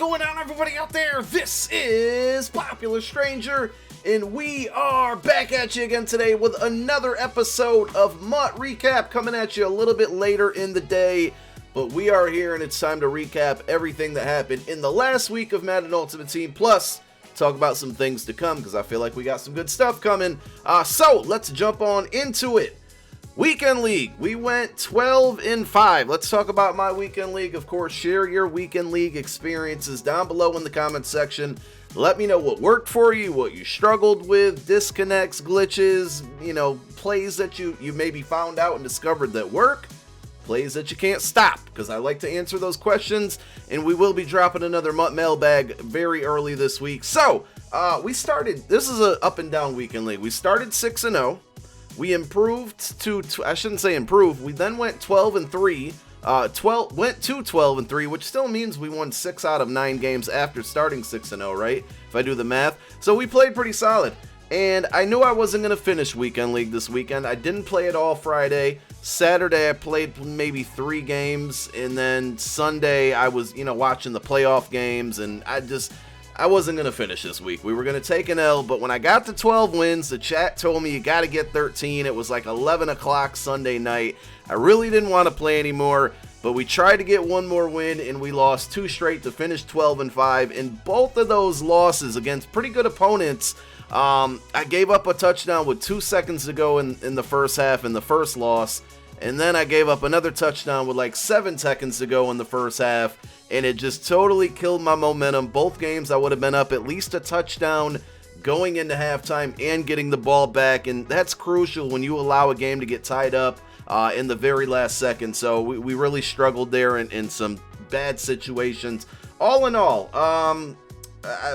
going on, everybody out there? This is Popular Stranger, and we are back at you again today with another episode of MUT Recap, coming at you a little bit later in the day. But we are here, and it's time to recap everything that happened in the last week of Madden Ultimate Team, plus talk about some things to come, because I feel like we got some good stuff coming. So let's jump on into it. Weekend League, we went 12-5. Let's talk about my Weekend League. Of course, share your Weekend League experiences down below in the comments section. Let me know what worked for you, what you struggled with, disconnects, glitches, plays that you maybe found out and discovered that work, plays that you can't stop, because I like to answer those questions, and we will be dropping another MUT mailbag very early this week. So, we started, this is an up and down Weekend League. We started 6-0. We improved to, I shouldn't say improved, we then went 12-3, went to 12-3, which still means we won 6 out of 9 games after starting 6-0, right? If I do the math. So we played pretty solid, and I knew I wasn't going to finish Weekend League this weekend. I didn't play it all Friday. Saturday I played maybe 3 games, and then Sunday I was, watching the playoff games, and I wasn't going to finish this week. We were going to take an L, but when I got to 12 wins, the chat told me you got to get 13. It was like 11 o'clock Sunday night. I really didn't want to play anymore, but we tried to get one more win, and we lost 2 straight to finish 12-5. And both of those losses against pretty good opponents, I gave up a touchdown with 2 seconds to go in the first half in the first loss. And then I gave up another touchdown with like 7 seconds to go in the first half, and it just totally killed my momentum. Both games I would have been up at least a touchdown going into halftime and getting the ball back, and that's crucial when you allow a game to get tied up in the very last second. So we really struggled there in some bad situations. All in all,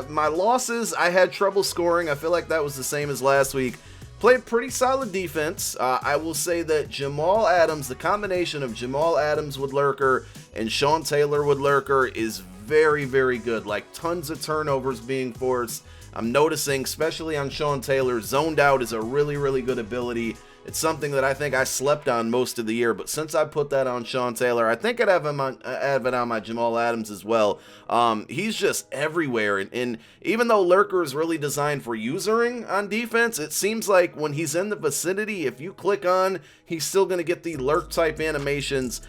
my losses, I had trouble scoring. I feel like that was the same as last week. Played pretty solid defense. I will say that Jamal Adams, the combination of Jamal Adams with Lurker and Sean Taylor with Lurker is very, very good. Like, tons of turnovers being forced. I'm noticing, especially on Sean Taylor, zoned out is a really, really good ability. It's something that I think I slept on most of the year, but since I put that on Sean Taylor, I think I'd have it on my Jamal Adams as well. He's just everywhere, and even though Lurker is really designed for usering on defense, it seems like when he's in the vicinity, if you click on, he's still going to get the lurk-type animations,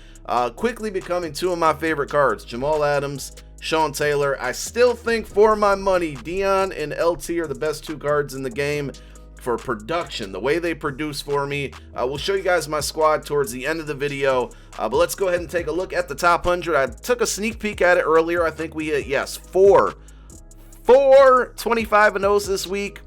quickly becoming 2 of my favorite cards, Jamal Adams, Sean Taylor. I still think, for my money, Dion and LT are the best 2 cards in the game for production, the way they produce for me. We'll show you guys my squad towards the end of the video, but let's go ahead and take a look at the top 100. I took a sneak peek at it earlier. I think we hit, yes, 4 25-0s this week.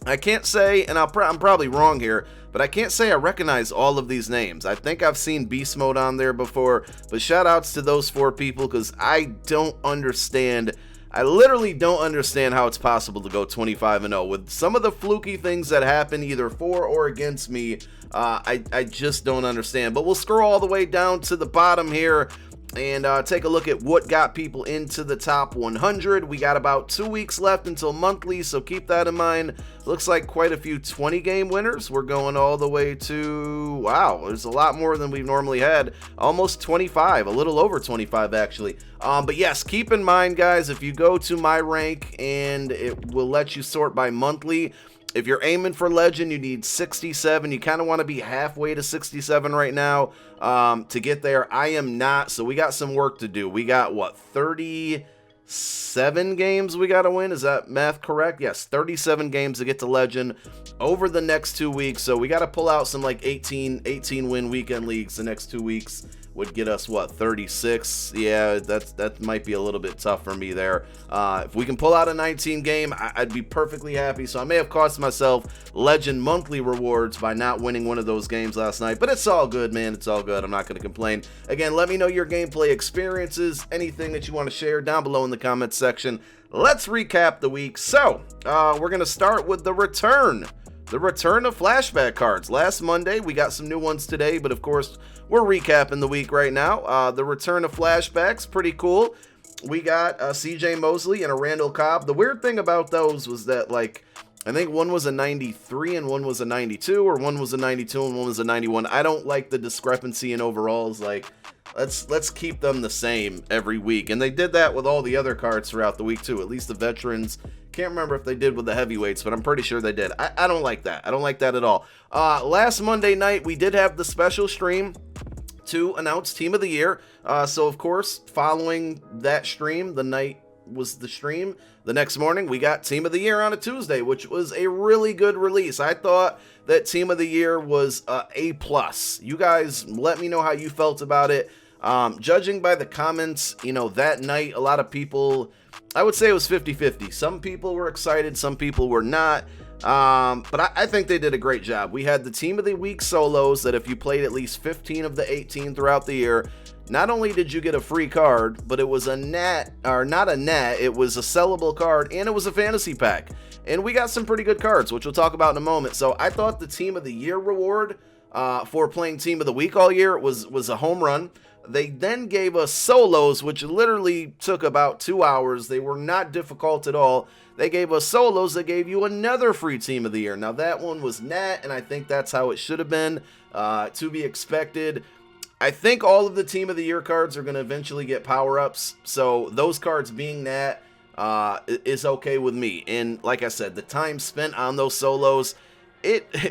I can't say, and I'm probably wrong here, but I can't say I recognize all of these names. I think I've seen Beast Mode on there before, but shout outs to those 4 people, because I don't understand. I literally don't understand how it's possible to go 25-0 with some of the fluky things that happen either for or against me. I just don't understand. But we'll scroll all the way down to the bottom here and take a look at what got people into the top 100. We got about 2 weeks left until monthly, so keep that in mind. Looks like quite a few 20-game winners. We're going all the way to, wow, there's a lot more than we've normally had. Almost 25, a little over 25 actually. But yes, keep in mind, guys, if you go to my rank, and it will let you sort by monthly. If you're aiming for Legend, you need 67. You kind of want to be halfway to 67 right now to get there. I am not, so we got some work to do. We got, what, 37 games we got to win? Is that math correct? Yes, 37 games to get to Legend over the next 2 weeks. So we got to pull out some like 18 win weekend leagues the next 2 weeks. Would get us, what, 36? Yeah, that might be a little bit tough for me there. If we can pull out a 19 game, I'd be perfectly happy. So I may have cost myself Legend monthly rewards by not winning one of those games last night, but it's all good, man. It's all good. I'm not going to complain. Again, let me know your gameplay experiences, anything that you want to share down below in the comments section. Let's recap the week. So we're going to start with the return of flashback cards. Last Monday, we got some new ones today, but of course, we're recapping the week right now. The return of flashbacks, pretty cool. We got CJ Mosley and a Randall Cobb. The weird thing about those was that, like, I think one was a 93 and one was a 92, or one was a 92 and one was a 91. I don't like the discrepancy in overalls. Like, let's keep them the same every week. And they did that with all the other cards throughout the week too. At least the veterans. Can't remember if they did with the heavyweights, but I'm pretty sure they did. I don't like that. I don't like that at all. Last Monday night, we did have the special stream to announce Team of the Year. So, of course, following that stream, the night was the stream. The next morning, we got Team of the Year on a Tuesday, which was a really good release. I thought that Team of the Year was A+. You guys let me know how you felt about it. Judging by the comments, you know, that night, a lot of people, I would say it was 50-50. Some people were excited, some people were not. But I think they did a great job. We had the Team of the Week solos that if you played at least 15 of the 18 throughout the year, not only did you get a free card, but it was a net, or not a net, it was a sellable card, and it was a fantasy pack. And we got some pretty good cards, which we'll talk about in a moment. So I thought the Team of the Year reward for playing Team of the Week all year was a home run. They then gave us solos, which literally took about 2 hours. They were not difficult at all. They gave us solos that gave you another free Team of the Year. Now, that one was nat, and I think that's how it should have been, to be expected. I think all of the Team of the Year cards are going to eventually get power-ups, so those cards being nat is okay with me. And like I said, the time spent on those solos,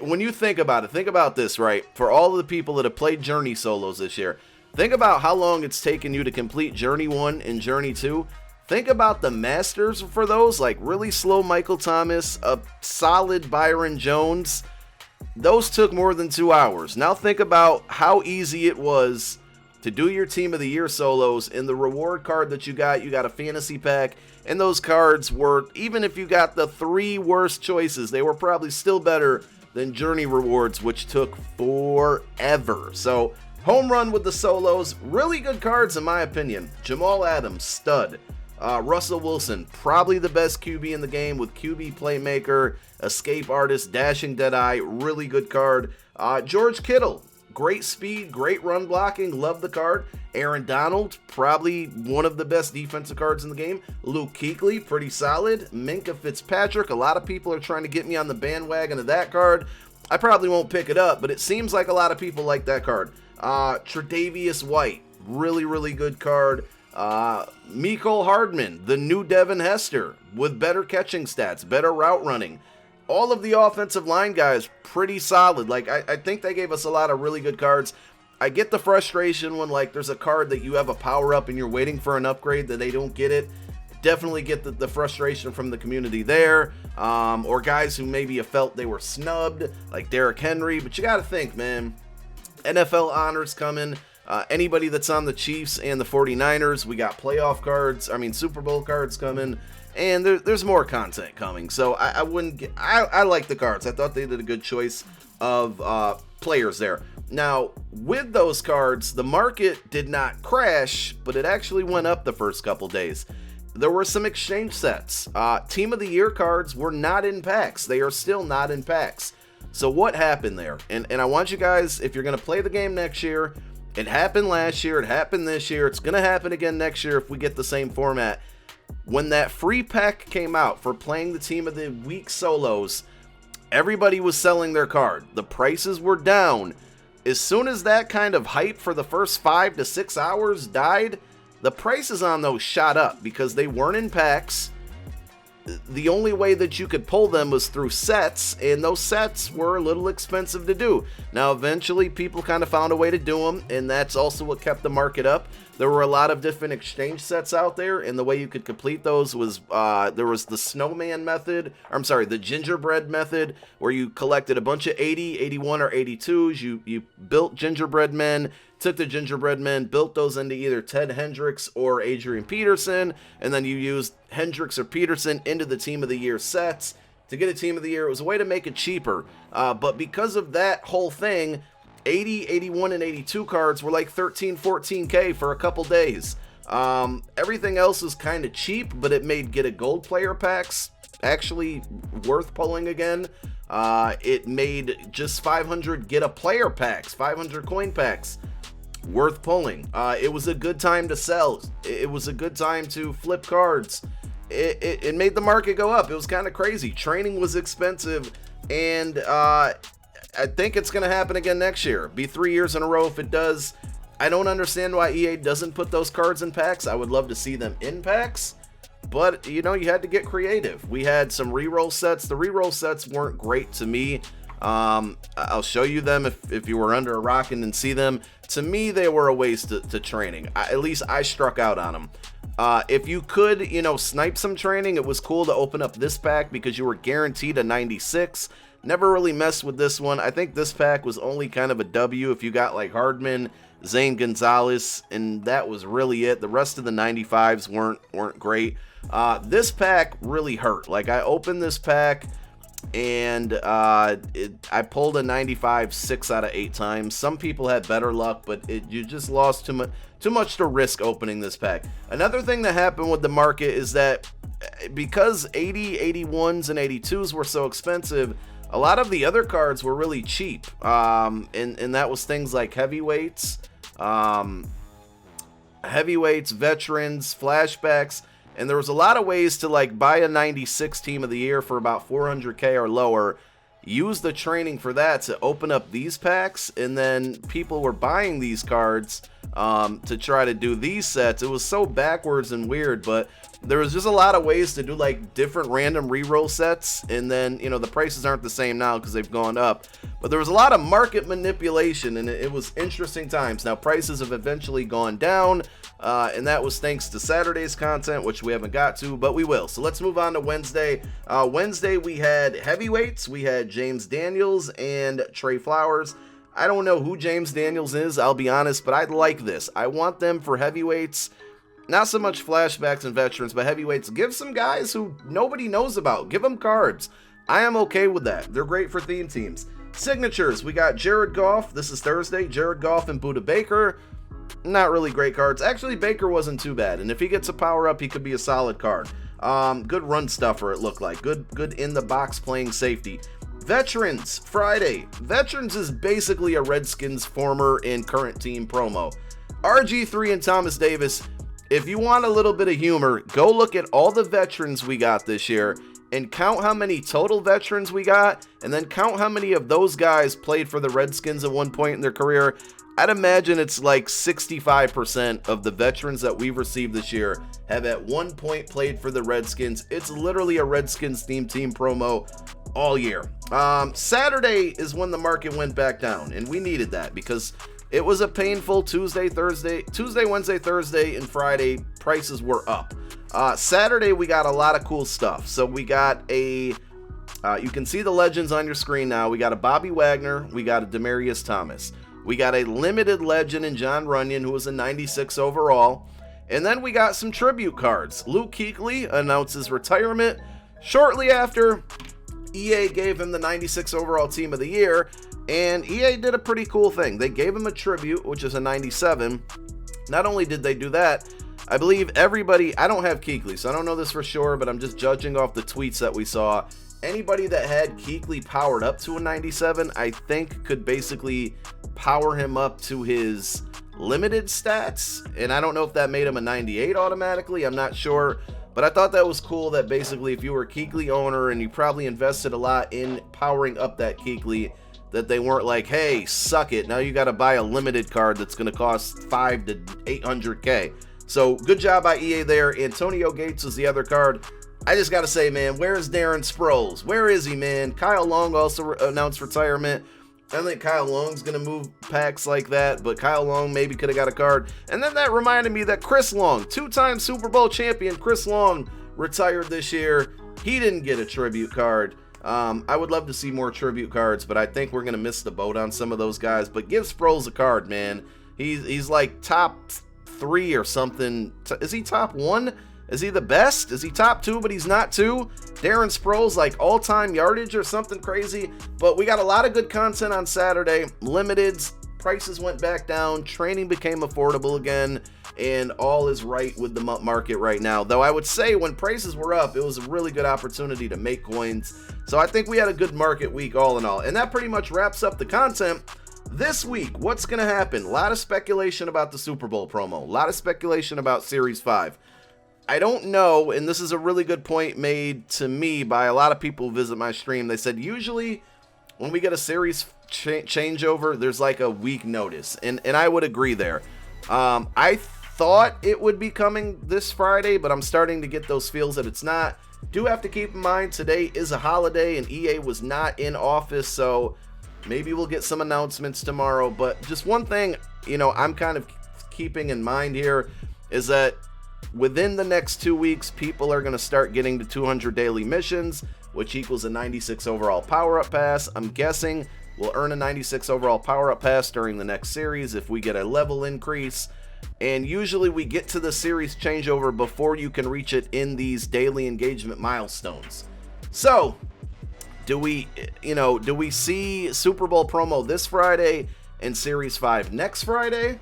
when you think about it, think about this, right? For all of the people that have played Journey solos this year, think about how long it's taken you to complete Journey 1 and Journey 2. Think about the masters for those, like really slow Michael Thomas, a solid Byron Jones. Those took more than 2 hours. Now think about how easy it was to do your Team of the Year solos. In the reward card that you got a fantasy pack, and those cards were, even if you got the 3 worst choices, they were probably still better than Journey rewards, which took forever. So, home run with the solos. Really good cards in my opinion. Jamal Adams, stud. Russell Wilson, probably the best QB in the game with QB playmaker, escape artist, dashing deadeye, really good card. George Kittle, great speed, great run blocking, love the card. Aaron Donald, probably one of the best defensive cards in the game. Luke Kuechly, pretty solid. Minkah Fitzpatrick, a lot of people are trying to get me on the bandwagon of that card. I probably won't pick it up, but it seems like a lot of people like that card. Tre'Davious White, really, really good card. Mecole Hardman, the new Devin Hester, with better catching stats, better route running. All of the offensive line guys, pretty solid. Like, I think they gave us a lot of really good cards. I get the frustration when, like, there's a card that you have a power-up and you're waiting for an upgrade that they don't get it. Definitely get the frustration from the community there. Or guys who maybe have felt they were snubbed, like Derrick Henry. But you got to think, man, NFL honors coming. Anybody that's on the Chiefs and the 49ers, we got playoff cards, Super Bowl cards coming, and there's more content coming. So I like the cards. I thought they did a good choice of players there. Now, with those cards, the market did not crash, but it actually went up the first couple days. There were some exchange sets. Team of the Year cards were not in packs. They are still not in packs. So what happened there? And I want you guys, if you're going to play the game next year, it happened last year, it happened this year, it's going to happen again next year if we get the same format. When that free pack came out for playing the Team of the Week solos, everybody was selling their card. The prices were down. As soon as that kind of hype for the first 5 to 6 hours died, the prices on those shot up because they weren't in packs. The only way that you could pull them was through sets, and those sets were a little expensive to do. Now, eventually, people kind of found a way to do them, and that's also what kept the market up. There were a lot of different exchange sets out there, and the way you could complete those was, there was the snowman method, the gingerbread method, where you collected a bunch of 80, 81, or 82s. You built gingerbread men, took the gingerbread men, built those into either Ted Hendricks or Adrian Peterson, and then you used Hendricks or Peterson into the Team of the Year sets to get a Team of the Year. It was a way to make it cheaper, but because of that whole thing, 80, 81, and 82 cards were like 13, 14K for a couple days. Everything else was kind of cheap, but it made get a gold player packs actually worth pulling again. It made just 500 get a player packs, 500 coin packs worth pulling. It was a good time to sell. It was a good time to flip cards. it made the market go up. It was kind of crazy. Training was expensive, and I think it's going to happen again next year. Be 3 years in a row if it does. I don't understand why EA doesn't put those cards in packs. I would love to see them in packs, but you know, you had to get creative. We had some reroll sets. The reroll sets weren't great to me. I'll show you them if you were under a rock and didn't see them. To me, they were a waste to training. At least I struck out on them. If you could, you know, snipe some training, it was cool to open up this pack because you were guaranteed a 96. Never really messed with this one. I think this pack was only kind of a W if you got like Hardman, Zane Gonzalez, and that was really it. The rest of the 95s weren't great. This pack really hurt. Like, I opened this pack and I pulled a 95 6 out of 8 times. Some people had better luck, but you just lost too much to risk opening this pack. Another thing that happened with the market is that because 80, 81s, and 82s were so expensive, a lot of the other cards were really cheap, and that was things like heavyweights, veterans, flashbacks. And there was a lot of ways to like buy a 96 team of the year for about 400k or lower, use the training for that to open up these packs, and then people were buying these cards to try to do these sets. It was so backwards and weird, but there was just a lot of ways to do like different random reroll sets, and then, you know, the prices aren't the same now because they've gone up, but there was a lot of market manipulation, and it was interesting times. Now prices have eventually gone down, and that was thanks to Saturday's content, which we haven't got to, but we will. So let's move on to Wednesday. Wednesday we had heavyweights. We had James Daniels and Trey Flowers. I don't know who James Daniels is, I'll be honest, but I like this. I want them for heavyweights. Not so much flashbacks and veterans, but heavyweights. Give some guys who nobody knows about. Give them cards. I am okay with that. They're great for theme teams. Signatures. We got Jared Goff. This is Thursday. Jared Goff and Budda Baker. Not really great cards. Actually, Baker wasn't too bad. And if he gets a power up, he could be a solid card. Good run stuffer, it looked like. Good in the box playing safety. Veterans. Friday. Veterans is basically a Redskins former and current team promo. RG3 and Thomas Davis. If you want a little bit of humor, go look at all the veterans we got this year and count how many total veterans we got, and then count how many of those guys played for the Redskins at one point in their career. I'd imagine it's like 65% of the veterans that we've received this year have at one point played for the Redskins. It's literally a Redskins themed team promo all year. Saturday is when the market went back down, and we needed that because it was a painful Tuesday, Wednesday, Thursday, and Friday. Prices were up. Saturday, we got a lot of cool stuff. So we got you can see the legends on your screen now. We got a Bobby Wagner. We got a Demaryius Thomas. We got a limited legend in John Runyon, who was a 96 overall. And then we got some tribute cards. Luke Kuechly announces retirement. Shortly after, EA gave him the 96 overall team of the year. And EA did a pretty cool thing. They gave him a tribute, which is a 97. Not only did they do that, I believe everybody, I don't have Kuechly, so I don't know this for sure, but I'm just judging off the tweets that we saw. Anybody that had Kuechly powered up to a 97, I think could basically power him up to his limited stats. And I don't know if that made him a 98 automatically. I'm not sure. But I thought that was cool that basically if you were a Kuechly owner and you probably invested a lot in powering up that Kuechly, that they weren't like, hey, suck it, now you got to buy a limited card that's going to cost 5 to 800k. So good job by EA there. Antonio Gates is the other card. I just got to say, man, where's Darren Sproles? Where is he, man? Kyle Long also announced retirement. I think Kyle Long's going to move packs like that, but Kyle Long maybe could have got a card. And then that reminded me that Chris Long, 2-time Super Bowl champion Chris Long, retired this year. He didn't get a tribute card. I would love to see more tribute cards, but I think we're going to miss the boat on some of those guys. But give Sproles a card, man. He's like top 3 or something. Is he top 1? Is he the best? Is he top 2, but he's not 2? Darren Sproles, like all-time yardage or something crazy. But we got a lot of good content on Saturday. Limiteds, prices went back down, training became affordable again, and all is right with the market right now. Though I would say when prices were up, it was a really good opportunity to make coins. So I think we had a good market week all in all. And that pretty much wraps up the content. This week, what's going to happen? A lot of speculation about the Super Bowl promo. A lot of speculation about Series 5. I don't know, and this is a really good point made to me by a lot of people who visit my stream. They said usually when we get a series changeover, there's like a week notice, and I would agree there. I thought it would be coming this Friday, but I'm starting to get those feels that it's not. Do have to keep in mind today is a holiday and EA was not in office, so maybe we'll get some announcements tomorrow. But just one thing, you know, I'm kind of keeping in mind here is that within the next 2 weeks, people are going to start getting to 200 daily missions, which equals a 96 overall power-up pass. I'm guessing we'll earn a 96 overall power-up pass during the next series if we get a level increase. And usually we get to the series changeover before you can reach it in these daily engagement milestones. So, do we see Super Bowl promo this Friday and Series 5 next Friday?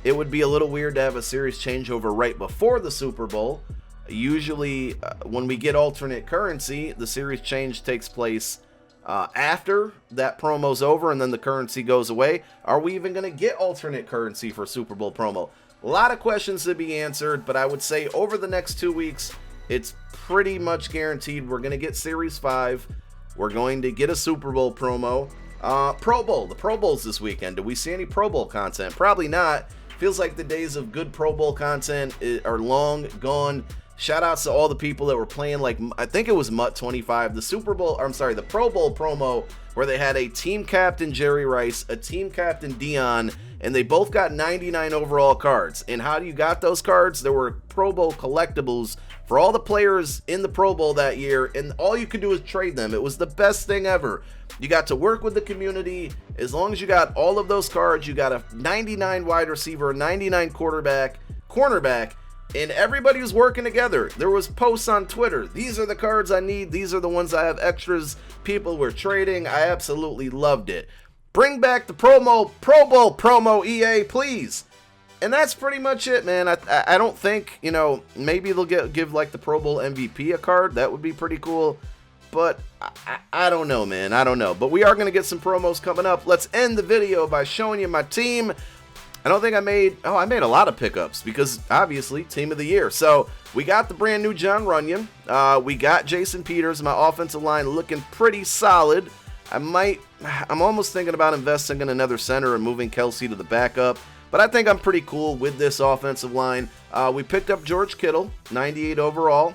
It would be a little weird to have a series changeover right before the Super Bowl. Usually, when we get alternate currency, the series change takes place after that promo's over and then the currency goes away. Are we even going to get alternate currency for Super Bowl promo? A lot of questions to be answered, but I would say over the next 2 weeks, it's pretty much guaranteed we're going to get Series 5. We're going to get a Super Bowl promo. Pro Bowl. The Pro Bowl's this weekend. Do we see any Pro Bowl content? Probably not. Feels like the days of good Pro Bowl content are long gone. Shout outs to all the people that were playing, like, I think it was MUT 25, the Pro Bowl promo, where they had a team captain Jerry Rice, a team captain Dion, and they both got 99 overall cards. And how you got those cards? There were Pro Bowl collectibles for all the players in the Pro Bowl that year, and all you could do was trade them. It was the best thing ever. You got to work with the community. As long as you got all of those cards, you got a 99 wide receiver, 99 cornerback, and everybody was working together. There was posts on Twitter. These are the cards I need. These are the ones I have extras. People were trading. I absolutely loved it. Bring back the Pro Bowl promo, EA, please. And that's pretty much it, man. I don't think, you know, maybe they'll give like the Pro Bowl MVP a card. That would be pretty cool. But I don't know, man. I don't know. But we are going to get some promos coming up. Let's end the video by showing you my team. I don't think I made a lot of pickups because obviously team of the year. So we got the brand new John Runyon. We got Jason Peters. My offensive line looking pretty solid. I'm almost thinking about investing in another center and moving Kelsey to the backup. But I think I'm pretty cool with this offensive line. We picked up George Kittle, 98 overall.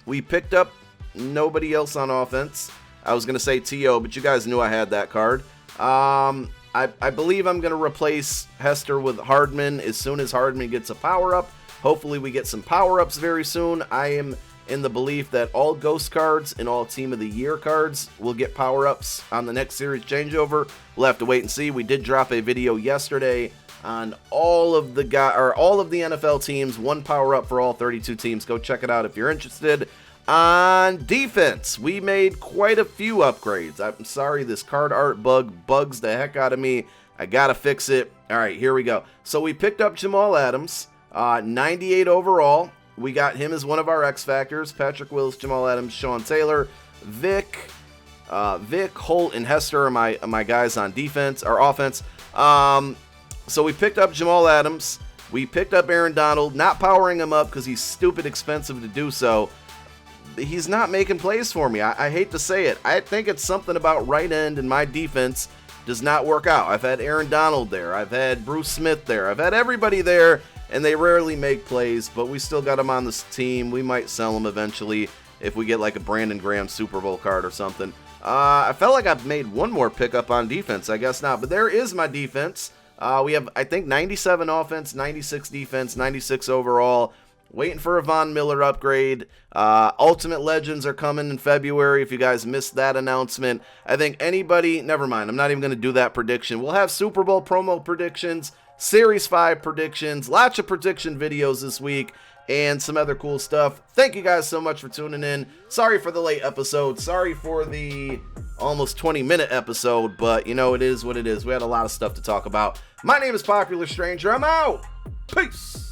We picked up nobody else on offense. I was going to say T.O., but you guys knew I had that card. I believe I'm going to replace Hester with Hardman as soon as Hardman gets a power-up. Hopefully we get some power-ups very soon. I am in the belief that all Ghost cards and all Team of the Year cards will get power-ups on the next series changeover. We'll have to wait and see. We did drop a video yesterday on all of the NFL teams, one power-up for all 32 teams. Go check it out if you're interested. On defense, we made quite a few upgrades. I'm sorry, this card art bugs the heck out of me. I gotta fix it. All right, here we go. So we picked up Jamal Adams, 98 overall. We got him as one of our X Factors. Patrick Willis, Jamal Adams, Sean Taylor, Vic, Holt, and Hester are my guys on defense, or offense. So we picked up Jamal Adams. We picked up Aaron Donald, not powering him up because he's stupid expensive to do so. He's not making plays for me. I hate to say it. I think it's something about right end and my defense does not work out. I've had Aaron Donald there. I've had Bruce Smith there. I've had everybody there, and they rarely make plays, but we still got him on this team. We might sell him eventually if we get like a Brandon Graham Super Bowl card or something. I felt like I've made one more pickup on defense. I guess not, but there is my defense. We have, I think, 97 offense, 96 defense, 96 overall. Waiting for a Von Miller upgrade. Ultimate Legends are coming in February if you guys missed that announcement. I think never mind, I'm not even going to do that prediction. We'll have Super Bowl promo predictions, Series 5 predictions, lots of prediction videos this week, and some other cool stuff. Thank you guys so much for tuning in. Sorry for the late episode. Sorry for the almost 20-minute episode, but you know, it is what it is. We had a lot of stuff to talk about. My name is Popular Stranger. I'm out. Peace.